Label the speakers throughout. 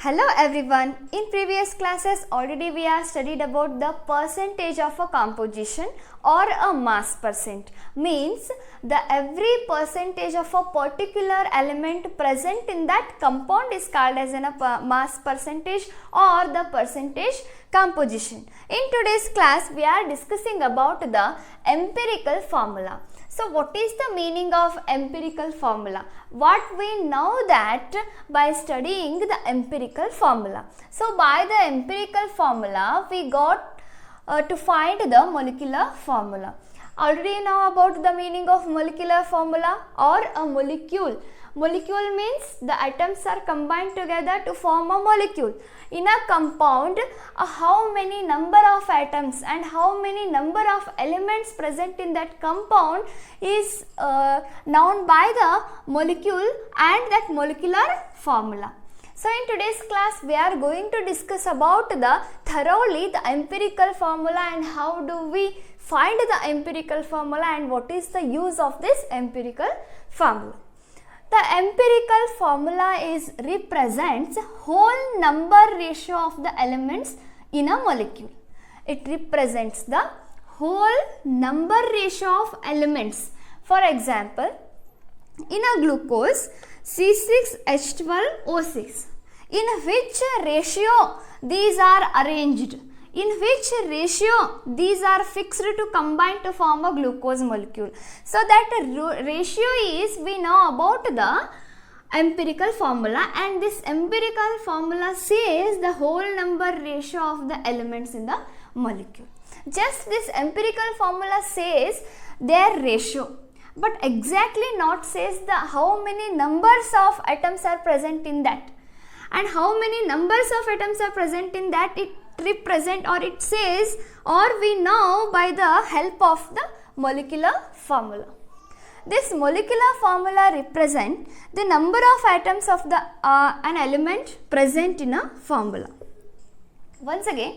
Speaker 1: Hello everyone. In previous classes already we have studied about the percentage of a composition or a mass percent. Means the every percentage of a particular element present in that compound is called as a mass percentage or the percentage composition. In today's class we are discussing about the empirical formula. So what is the meaning of empirical formula? What we know that by studying the empirical formula. So by the empirical formula we got to find the molecular formula. Already you know about the meaning of molecular formula or a molecule. Molecule means the atoms are combined together to form a molecule. In a compound, how many number of atoms and how many number of elements present in that compound is known by the molecule and that molecular formula. So in today's class we are going to discuss about thoroughly the empirical formula and how do we find the empirical formula and what is the use of this empirical formula. The empirical formula represents whole number ratio of the elements in a molecule. It represents the whole number ratio of elements. For example, in a glucose C6H12O6, in which ratio these are arranged? In which ratio these are fixed to combine to form a glucose molecule. So that ratio is, we know about the empirical formula, and this empirical formula says the whole number ratio of the elements in the molecule. Just this empirical formula says their ratio, but exactly not says the how many numbers of atoms are present in that, and how many numbers of atoms are present in that it represent or it says or we know by the help of the molecular formula. This molecular formula represent the number of atoms of the an element present in a formula. Once again,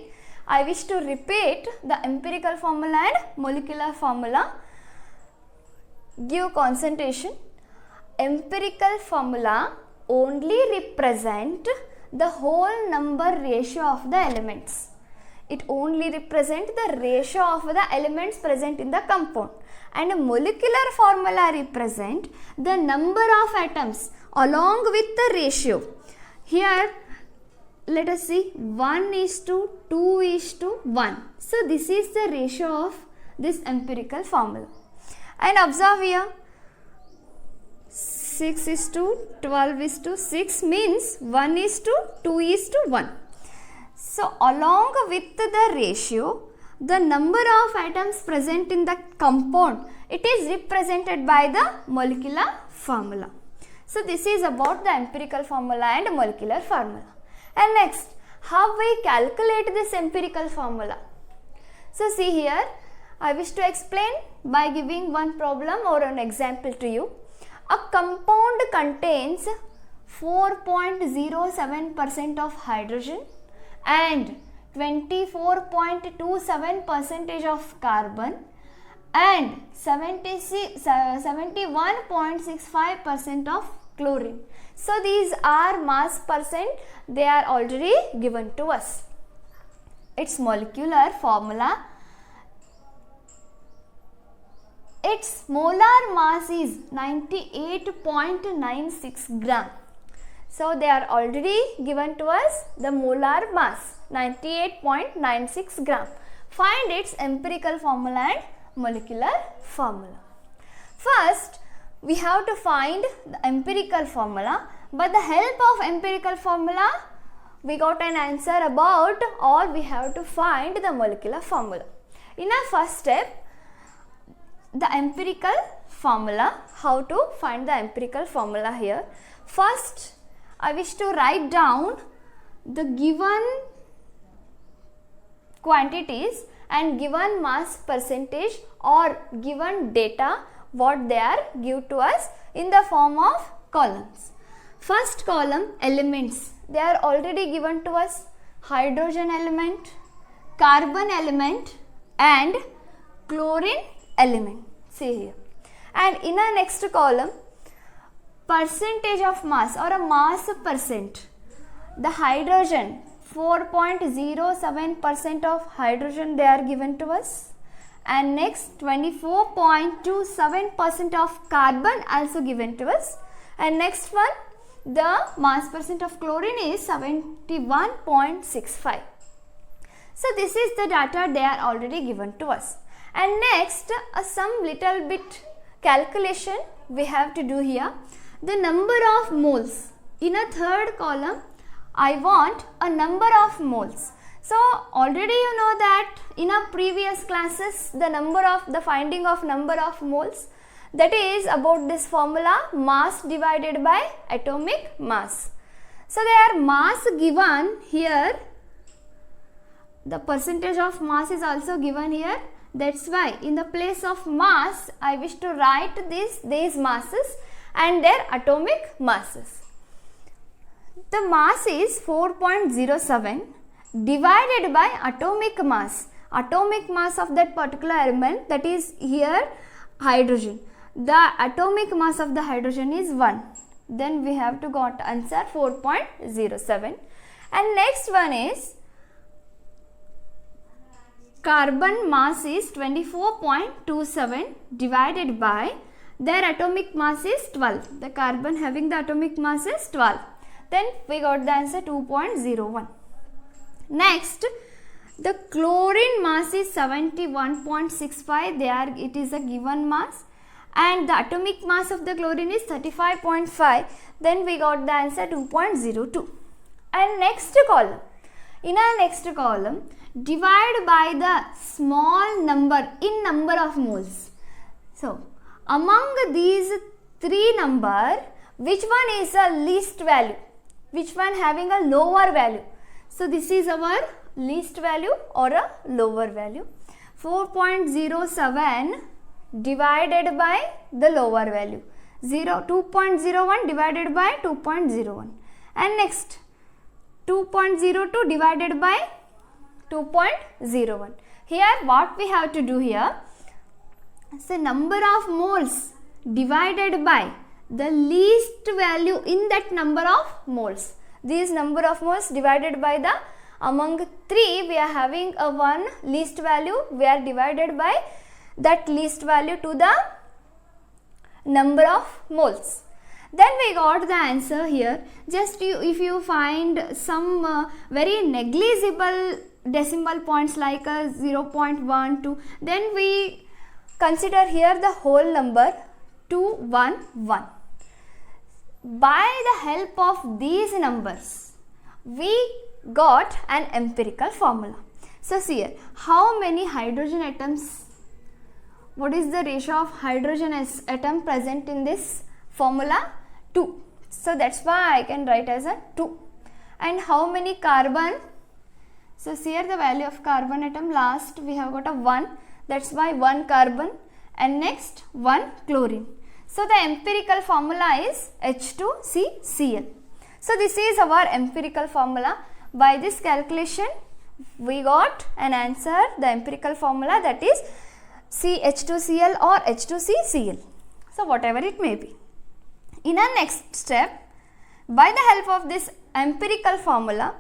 Speaker 1: I wish to repeat the empirical formula and molecular formula. Give concentration. Empirical formula only represent the whole number ratio of the elements. It only represents the ratio of the elements present in the compound, and a molecular formula represent the number of atoms along with the ratio. Here let us see 1:2:1. So this is the ratio of this empirical formula, and observe here 6:12:6 means 1:2:1. So along with the ratio, the number of atoms present in the compound, it is represented by the molecular formula. So this is about the empirical formula and molecular formula. And next, how we calculate this empirical formula? So see here, I wish to explain by giving one problem or an example to you. A compound contains 4.07% of hydrogen and 24.27% of carbon and 71.65% of chlorine. So these are mass percent, they are already given to us. Its molecular formula, its molar mass is 98.96 gram. So they are already given to us the molar mass 98.96 gram. Find its empirical formula and molecular formula. First, we have to find the empirical formula. By the help of empirical formula, we got an answer about, or we have to find the molecular formula. In our first step, the empirical formula, how to find the empirical formula here. First, I wish to write down the given quantities and given mass percentage or given data, what they are give to us in the form of columns. First column, elements, they are already given to us: hydrogen element, carbon element and chlorine element. See here. And in our next column, percentage of mass or a mass percent. the hydrogen, 4.07% of hydrogen they are given to us, and next 24.27% of carbon also given to us, and next one, the mass percent of chlorine is 71.65. So this is the data they are already given to us. And next, some little bit calculation we have to do here. The number of moles. In a third column, I want a number of moles. So already you know that in our previous classes, the finding of number of moles, that is about this formula, mass divided by atomic mass. So their mass given here, the percentage of mass is also given here. That's why in the place of mass, I wish to write these masses and their atomic masses. The mass is 4.07 divided by atomic mass. Atomic mass of that particular element, that is here hydrogen. The atomic mass of the hydrogen is 1. Then we have to got answer 4.07. And next one is carbon mass is 24.27 divided by their atomic mass is 12. The carbon having the atomic mass is 12. Then we got the answer 2.01. Next, the chlorine mass is 71.65. It is a given mass, and the atomic mass of the chlorine is 35.5. Then we got the answer 2.02. And next column, in our next column, divide by the small number in number of moles. So among these three number, which one is a least value? Which one having a lower value? So this is our least value or a lower value. 4.07 divided by the lower value. 2.01 divided by 2.01. And next 2.02 divided by 2.01. Here what we have to do here, so number of moles divided by the least value in that number of moles. This number of moles divided by the, among 3 we are having a one least value, we are divided by that least value to the number of moles. Then we got the answer here. Just if you find some very negligible decimal points like a 0.12, then we consider here the whole number 211. By the help of these numbers, we got an empirical formula. So see here, how many hydrogen atoms, what is the ratio of hydrogen atom present in this formula? 2. So that's why I can write as a 2. And how many carbon? So see here the value of carbon atom, last we have got a 1, that's why 1 carbon, and next 1 chlorine. So the empirical formula is H2CCl. So this is our empirical formula. By this calculation we got an answer, the empirical formula, that is CH2Cl or H2CCl. So whatever it may be. In our next step, by the help of this empirical formula,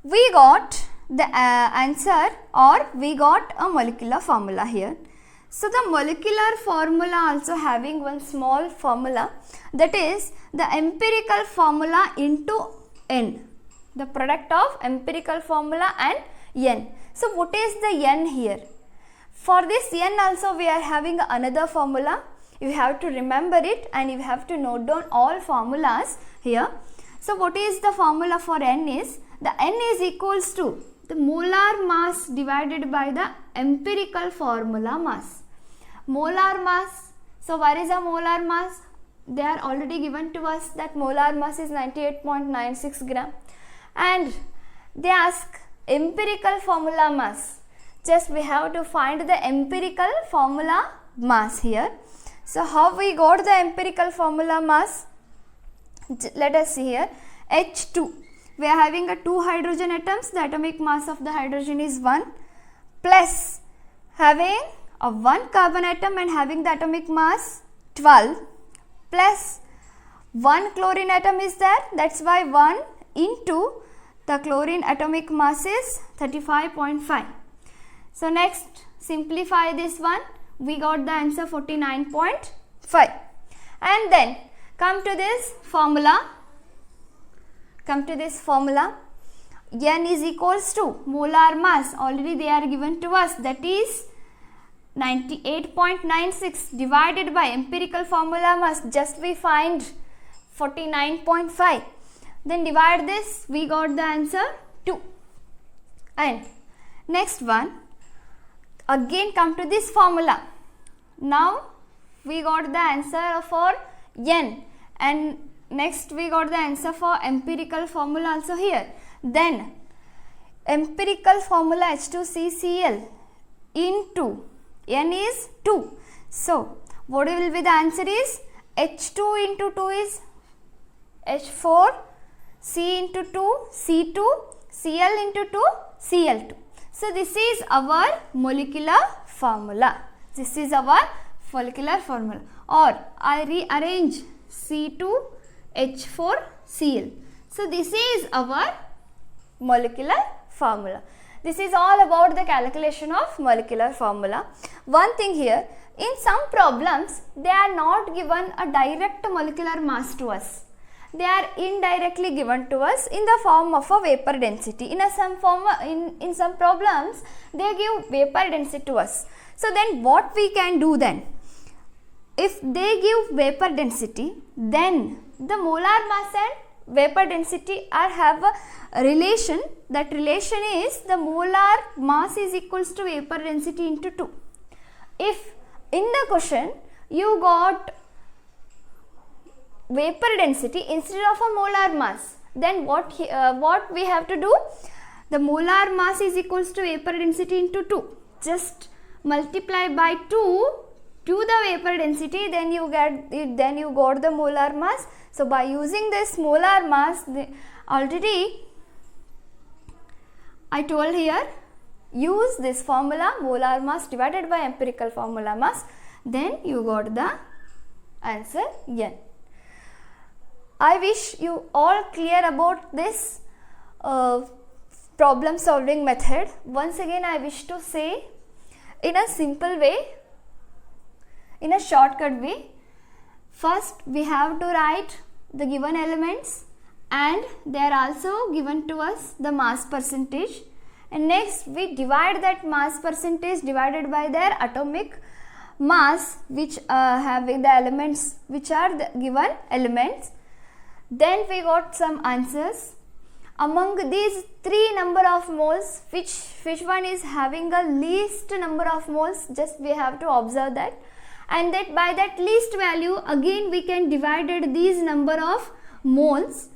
Speaker 1: we got the answer, or we got a molecular formula here. So the molecular formula also having one small formula, that is the empirical formula into N, the product of empirical formula and N. So what is the N here? For this N also we are having another formula. You have to remember it and you have to note down all formulas here. So what is the formula for N is, the N is equals to the molar mass divided by the empirical formula mass. Molar mass, so what is a molar mass? They are already given to us that molar mass is 98.96 gram. And they ask empirical formula mass. Just we have to find the empirical formula mass here. So how we got the empirical formula mass? Let us see here. H2. We are having a 2 hydrogen atoms. The atomic mass of the hydrogen is 1, plus having a 1 carbon atom and having the atomic mass 12, plus 1 chlorine atom is there. That's why 1 into the chlorine atomic mass is 35.5. So next simplify this one, we got the answer 49.5. And then come to this formula. N is equals to molar mass, already they are given to us, that is 98.96 divided by empirical formula mass, just we find 49.5. Then divide this, we got the answer 2. And next one, again come to this formula. Now we got the answer for N, and next we got the answer for empirical formula also here. Then empirical formula H2CCl into N is 2. So what will be the answer is H2 into 2 is H4, C into 2 C2, Cl into 2 Cl2. So this is our molecular formula. Or I rearrange C2H4Cl. So this is our molecular formula. This is all about the calculation of molecular formula. One thing here, in some problems they are not given a direct molecular mass to us. They are indirectly given to us in the form of a vapor density. In some problems they give vapor density to us. So then what we can do then? If they give vapor density, then the molar mass and vapor density have a relation. That relation is the molar mass is equals to vapor density into 2. If in the question you got vapor density instead of a molar mass, then what we have to do? The molar mass is equals to vapor density into 2. Just multiply by 2 to the vapor density, then you got the molar mass. So by using this molar mass, already I told here, use this formula, molar mass divided by empirical formula mass, then you got the answer N. I wish you all clear about this problem solving method. Once again I wish to say in a simple way, in a shortcut way. First we have to write the given elements, and they are also given to us the mass percentage, and next we divide that mass percentage divided by their atomic mass, which having the elements which are the given elements. Then we got some answers. Among these 3 number of moles, which one is having a least number of moles, just we have to observe that, and that by that least value again we can divide these number of moles.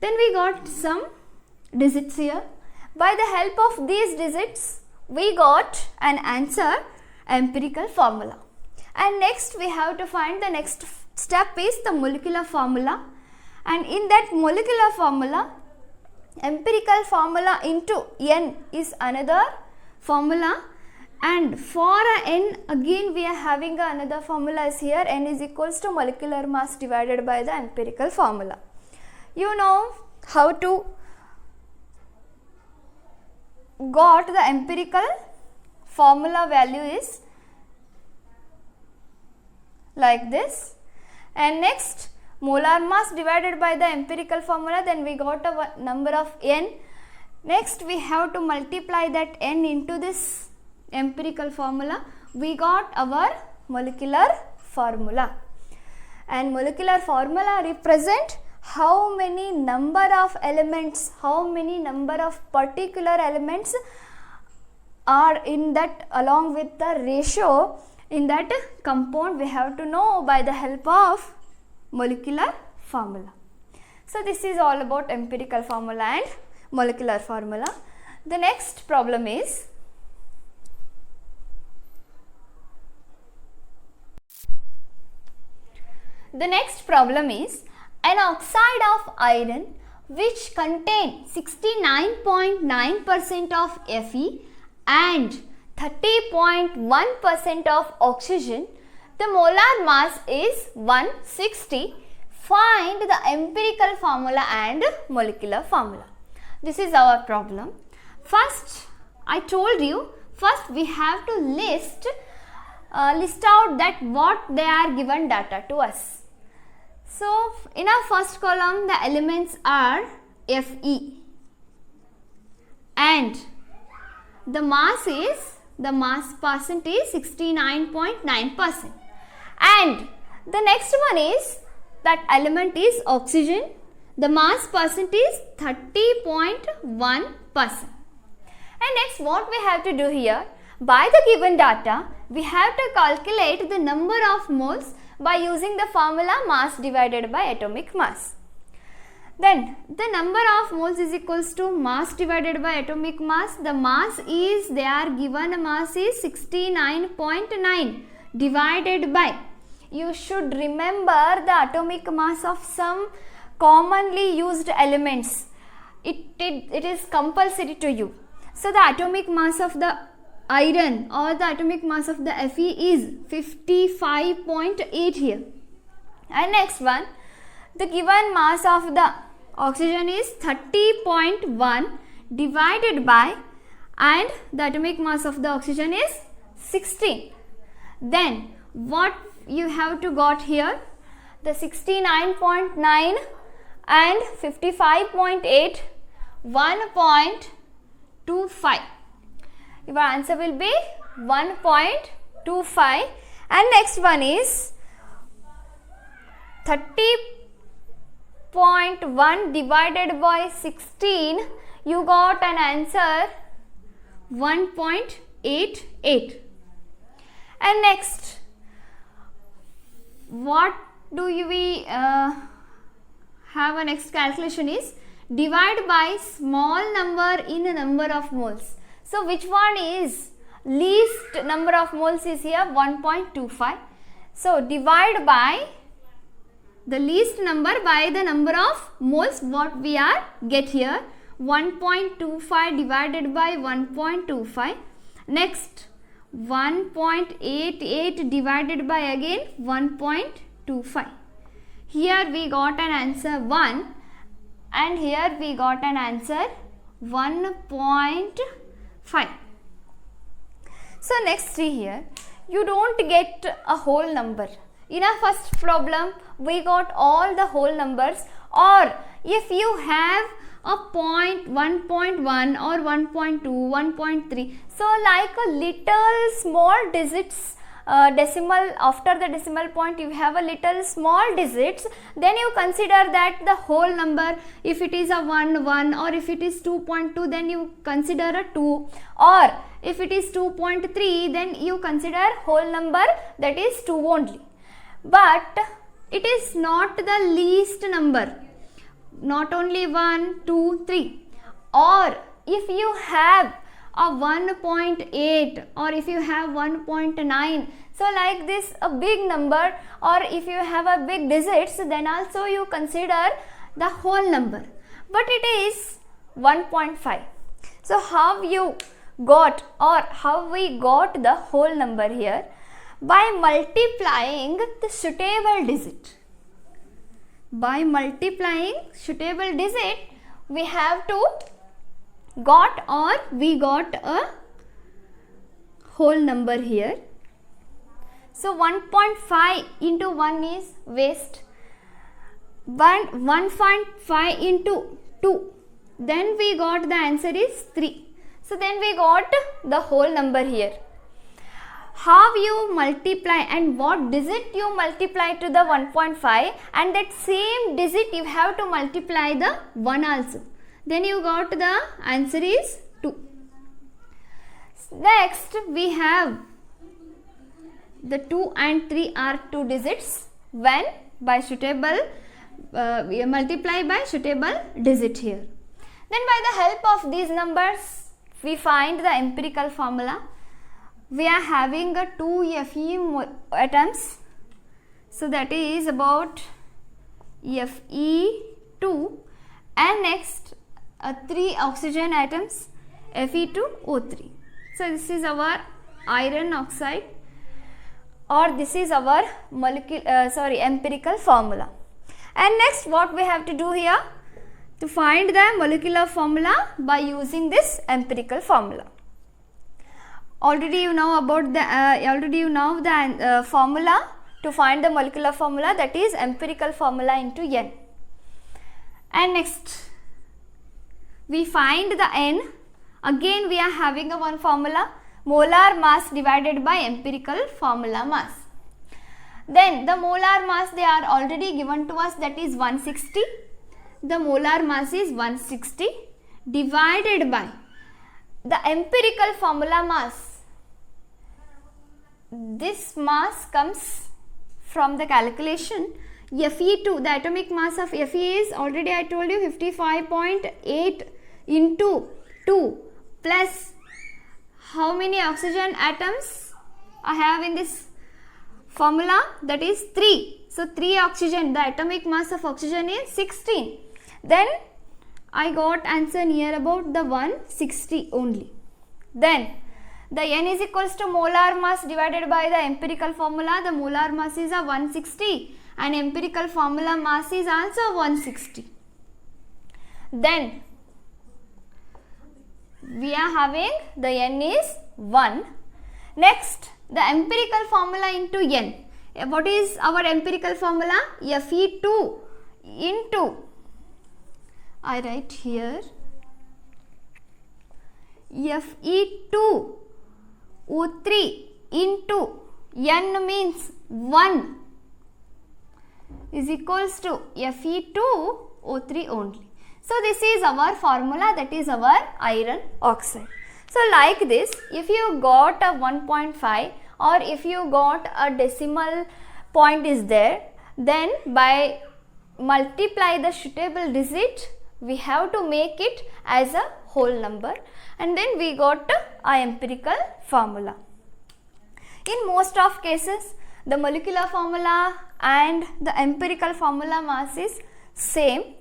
Speaker 1: Then we got some digits here. By the help of these digits we got an answer, empirical formula. And next we have to find, the next step is the molecular formula, and in that molecular formula, empirical formula into N is another formula, and for N again we are having another formula is here. N is equals to molecular mass divided by the empirical formula. You know how to got the empirical formula value is like this, and next molar mass divided by the empirical formula, then we got a number of N. Next we have to multiply that N into this empirical formula, we got our molecular formula. And molecular formula represent how many number of elements, how many number of particular elements are in that, along with the ratio in that compound, we have to know by the help of molecular formula. So this is all about empirical formula and molecular formula. The next problem is, an oxide of iron which contain 69.9% of Fe and 30.1% of oxygen. The molar mass is 160. find the empirical formula and molecular formula. This is our problem. First, I told you, first we have to list out that what they are given data to us. So, in our first column, the elements are Fe and the mass percent is 69.9%, and the next one is that element is oxygen. The mass percent is 30.1%. And next, what we have to do here, by the given data, we have to calculate the number of moles by using the formula mass divided by atomic mass. Then the number of moles is equals to mass divided by atomic mass. The mass is, they are given mass is 69.9 divided by, you should remember the atomic mass of some commonly used elements. It is compulsory to you. So the atomic mass of the iron or the atomic mass of the Fe is 55.8 here. And next one, the given mass of the oxygen is 30.1 divided by, and the atomic mass of the oxygen is 16. Then what you have to got here, the 69.9 and 55.8, 1.25. Your answer will be 1.25. And next one is 30.1 divided by 16, you got an answer 1.88. And next, what do we have a next calculation is divide by small number in a number of moles. So which one is least number of moles is here? 1.25. So divide by the least number by the number of moles, what we are get here, 1.25 divided by 1.25. Next, 1.88 divided by again 1.25. Here we got an answer 1, and here we got an answer 1.5. So next, see here, you don't get a whole number. In our first problem, we got all the whole numbers, or if you have a point 1.1 or 1.2, 1.3, so like a little small digits, decimal, after the decimal point you have a little small digits, then you consider that the whole number. If it is a 1, 1, or if it is 2.2, then you consider a 2, or if it is 2.3, then you consider whole number, that is 2 only. But it is not the least number, not only 1, 2, 3, or if you have a 1.8 or if you have 1.9, so like this a big number, or if you have a big digits, then also you consider the whole number, but it is 1.5. So how you got, or how we got the whole number here? By multiplying the suitable digit. By multiplying suitable digit, we have to got, or we got a whole number here. So 1.5 into 1 is waste. 1.5 into 2, then we got the answer is 3. So then we got the whole number here. How you multiply and what digit you multiply to the 1.5, and that same digit you have to multiply the 1 also. Then you got the answer is 2. Next we have the 2 and 3 are 2 digits when by suitable, we multiply by suitable digit here. Then by the help of these numbers we find the empirical formula. We are having a 2 Fe atoms, so that is about Fe2, and next 3 oxygen atoms, Fe2O3. So this is our iron oxide, or this is our empirical formula. And next what we have to do here? To find the molecular formula by using this empirical formula. Already you know about the formula to find the molecular formula, that is empirical formula into N. And next we find the N. Again we are having a one formula, molar mass divided by empirical formula mass. Then the molar mass they are already given to us, that is 160. The molar mass is 160 divided by the empirical formula mass. This mass comes from the calculation. Fe2, the atomic mass of Fe is already I told you 55.8 into 2 plus how many oxygen atoms I have in this formula, that is 3. So 3 oxygen, the atomic mass of oxygen is 16. Then I got answer near about the 160 only. Then the N is equals to molar mass divided by the empirical formula. The molar mass is a 160 and empirical formula mass is also 160. Then we are having the N is 1. Next, the empirical formula into N. What is our empirical formula? Fe2 into, I write here, Fe2 O3 into N means 1 is equals to Fe2 O3 only. So this is our formula, that is our iron oxide. So like this, if you got a 1.5 or if you got a decimal point is there, then by multiply the suitable digit, we have to make it as a whole number, and then we got a empirical formula. In most of cases, the molecular formula and the empirical formula mass is same.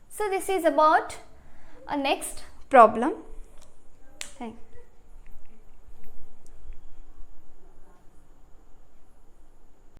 Speaker 1: So this is about a next problem. Thank you.